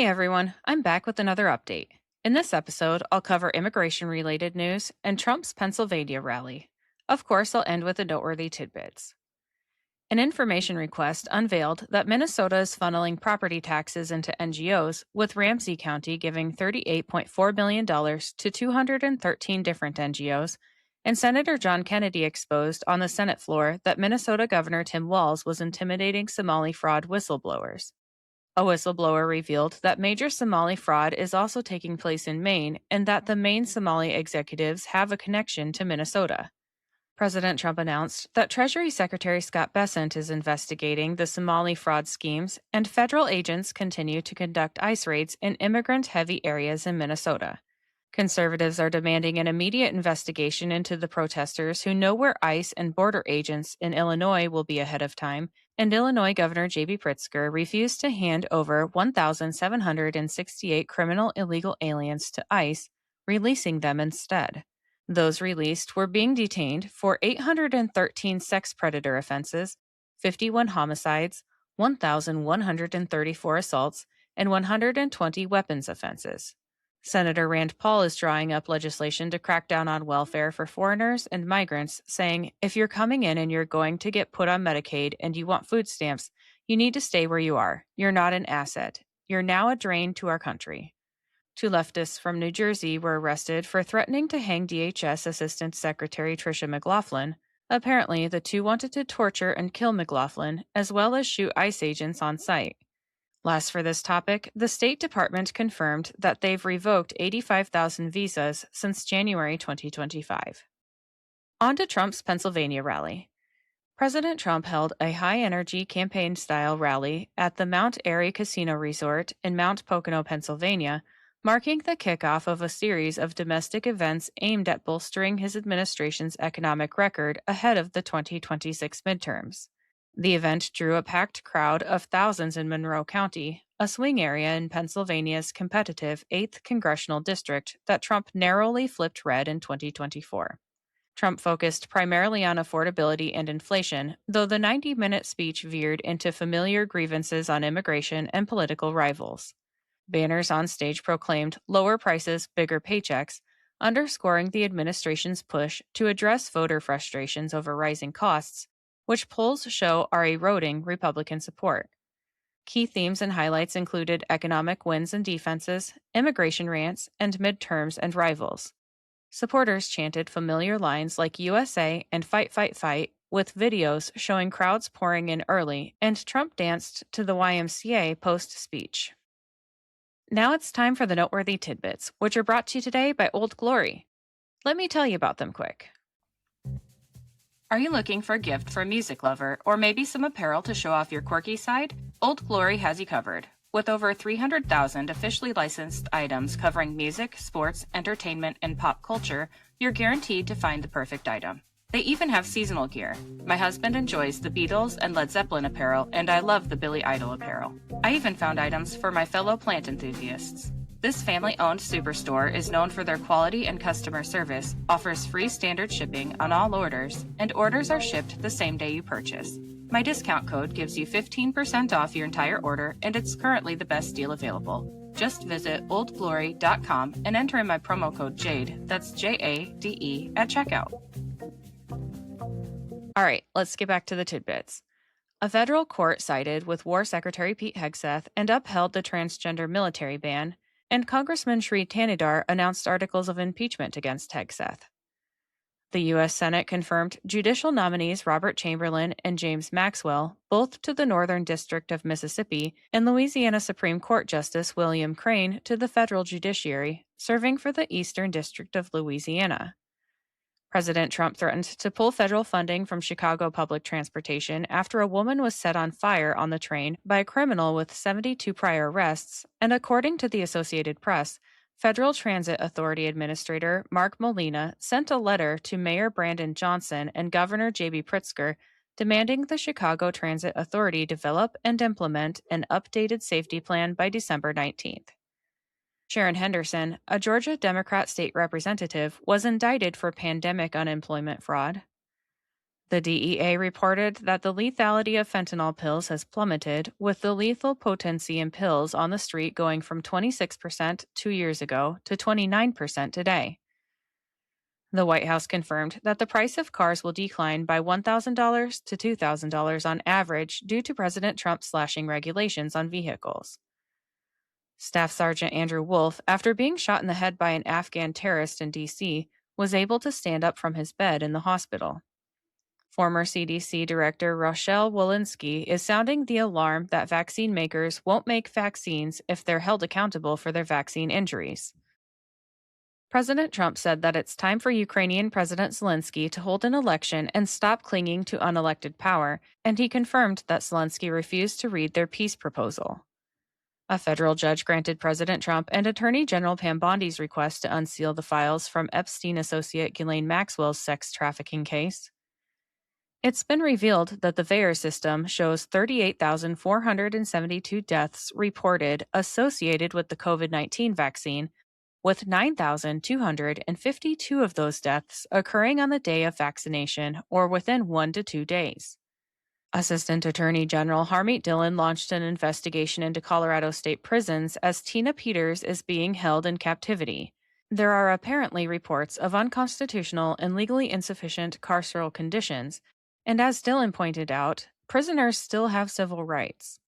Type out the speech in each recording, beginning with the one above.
Hey everyone, I'm back with another update. In this episode, I'll cover immigration related news and Trump's Pennsylvania rally. Of course, I'll end with the noteworthy tidbits. An information request unveiled that Minnesota is funneling property taxes into NGOs, with Ramsey County giving $38.4 million to 213 different NGOs, and Senator John Kennedy exposed on the Senate floor that Minnesota Governor Tim Walz was intimidating Somali fraud whistleblowers. A whistleblower revealed that major Somali fraud is also taking place in Maine and that the Maine Somali executives have a connection to Minnesota. President Trump announced that Treasury Secretary Scott Bessent is investigating the Somali fraud schemes, and federal agents continue to conduct ICE raids in immigrant heavy areas in Minnesota. Conservatives are demanding an immediate investigation into the protesters who know where ICE and border agents in Illinois will be ahead of time, and Illinois Governor J.B. Pritzker refused to hand over 1,768 criminal illegal aliens to ICE, releasing them instead. Those released were being detained for 813 sex predator offenses, 51 homicides, 1,134 assaults, and 120 weapons offenses. Senator Rand Paul is drawing up legislation to crack down on welfare for foreigners and migrants, saying, if you're coming in and you're going to get put on Medicaid and you want food stamps, you need to stay where you are. You're not an asset. You're now a drain to our country. Two leftists from New Jersey were arrested for threatening to hang DHS Assistant Secretary Tricia McLaughlin. Apparently, the two wanted to torture and kill McLaughlin, as well as shoot ICE agents on site. Last for this topic, the State Department confirmed that they've revoked 85,000 visas since January 2025. On to Trump's Pennsylvania rally. President Trump held a high-energy campaign-style rally at the Mount Airy Casino Resort in Mount Pocono, Pennsylvania, marking the kickoff of a series of domestic events aimed at bolstering his administration's economic record ahead of the 2026 midterms. The event drew a packed crowd of thousands in Monroe County, a swing area in Pennsylvania's competitive 8th congressional district that Trump narrowly flipped red in 2024. Trump focused primarily on affordability and inflation, though the 90-minute speech veered into familiar grievances on immigration and political rivals. Banners on stage proclaimed lower prices, bigger paychecks, underscoring the administration's push to address voter frustrations over rising costs, which polls show are eroding Republican support. Key themes and highlights included economic wins and defenses, immigration rants, and midterms and rivals. Supporters chanted familiar lines like USA and Fight, Fight, Fight, with videos showing crowds pouring in early, and Trump danced to the YMCA post-speech. Now it's time for the noteworthy tidbits, which are brought to you today by Old Glory. Let me tell you about them quick. Are you looking for a gift for a music lover, or maybe some apparel to show off your quirky side? Old Glory has you covered. With over 300,000 officially licensed items covering music, sports, entertainment, and pop culture, you're guaranteed to find the perfect item. They even have seasonal gear. My husband enjoys the Beatles and Led Zeppelin apparel, and I love the Billy Idol apparel. I even found items for my fellow plant enthusiasts. This family-owned superstore is known for their quality and customer service, offers free standard shipping on all orders, and orders are shipped the same day you purchase. My discount code gives you 15% off your entire order, and it's currently the best deal available. Just visit oldglory.com and enter in my promo code JADE, that's JADE, at checkout. All right, let's get back to the tidbits. A federal court sided with War Secretary Pete Hegseth and upheld the transgender military ban, and Congressman Sri Thanedar announced articles of impeachment against Hegseth. The U.S. Senate confirmed judicial nominees Robert Chamberlain and James Maxwell, both to the Northern District of Mississippi, and Louisiana Supreme Court Justice William Crane to the federal judiciary, serving for the Eastern District of Louisiana. President Trump threatened to pull federal funding from Chicago public transportation after a woman was set on fire on the train by a criminal with 72 prior arrests, and according to the Associated Press, Federal Transit Authority Administrator Mark Molina sent a letter to Mayor Brandon Johnson and Governor J.B. Pritzker demanding the Chicago Transit Authority develop and implement an updated safety plan by December 19th. Sharon Henderson, a Georgia Democrat state representative, was indicted for pandemic unemployment fraud. The DEA reported that the lethality of fentanyl pills has plummeted, with the lethal potency in pills on the street going from 26% 2 years ago to 29% today. The White House confirmed that the price of cars will decline by $1,000 to $2,000 on average due to President Trump slashing regulations on vehicles. Staff Sergeant Andrew Wolf, after being shot in the head by an Afghan terrorist in D.C., was able to stand up from his bed in the hospital. Former CDC Director Rochelle Walensky is sounding the alarm that vaccine makers won't make vaccines if they're held accountable for their vaccine injuries. President Trump said that it's time for Ukrainian President Zelensky to hold an election and stop clinging to unelected power, and he confirmed that Zelensky refused to read their peace proposal. A federal judge granted President Trump and Attorney General Pam Bondi's request to unseal the files from Epstein associate Ghislaine Maxwell's sex trafficking case. It's been revealed that the VAERS system shows 38,472 deaths reported associated with the COVID-19 vaccine, with 9,252 of those deaths occurring on the day of vaccination or within 1 to 2 days. Assistant Attorney General Harmeet Dillon launched an investigation into Colorado state prisons as Tina Peters is being held in captivity. There are apparently reports of unconstitutional and legally insufficient carceral conditions, and as Dillon pointed out, prisoners still have civil rights.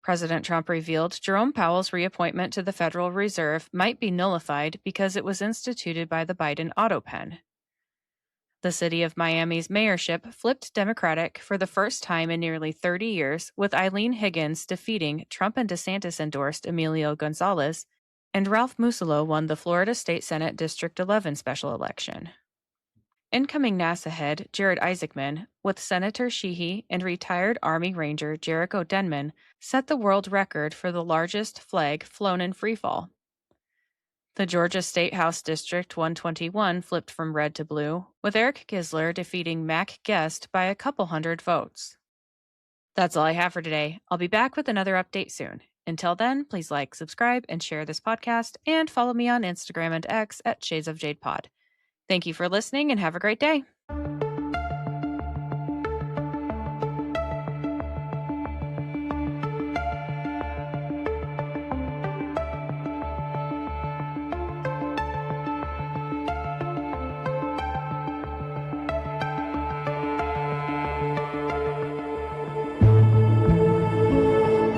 President Trump revealed Jerome Powell's reappointment to the Federal Reserve might be nullified because it was instituted by the Biden autopen. The city of Miami's mayorship flipped Democratic for the first time in nearly 30 years, with Eileen Higgins defeating Trump and DeSantis-endorsed Emilio Gonzalez, and Ralph Musilo won the Florida State Senate District 11 special election. Incoming NASA head Jared Isaacman, with Senator Sheehy and retired Army Ranger Jericho Denman, set the world record for the largest flag flown in freefall. The Georgia State House District 121 flipped from red to blue, with Eric Gisler defeating Mac Guest by a couple hundred votes. That's all I have for today. I'll be back with another update soon. Until then, please like, subscribe, and share this podcast, and follow me on Instagram and X at Shades of Jade Pod. Thank you for listening and have a great day.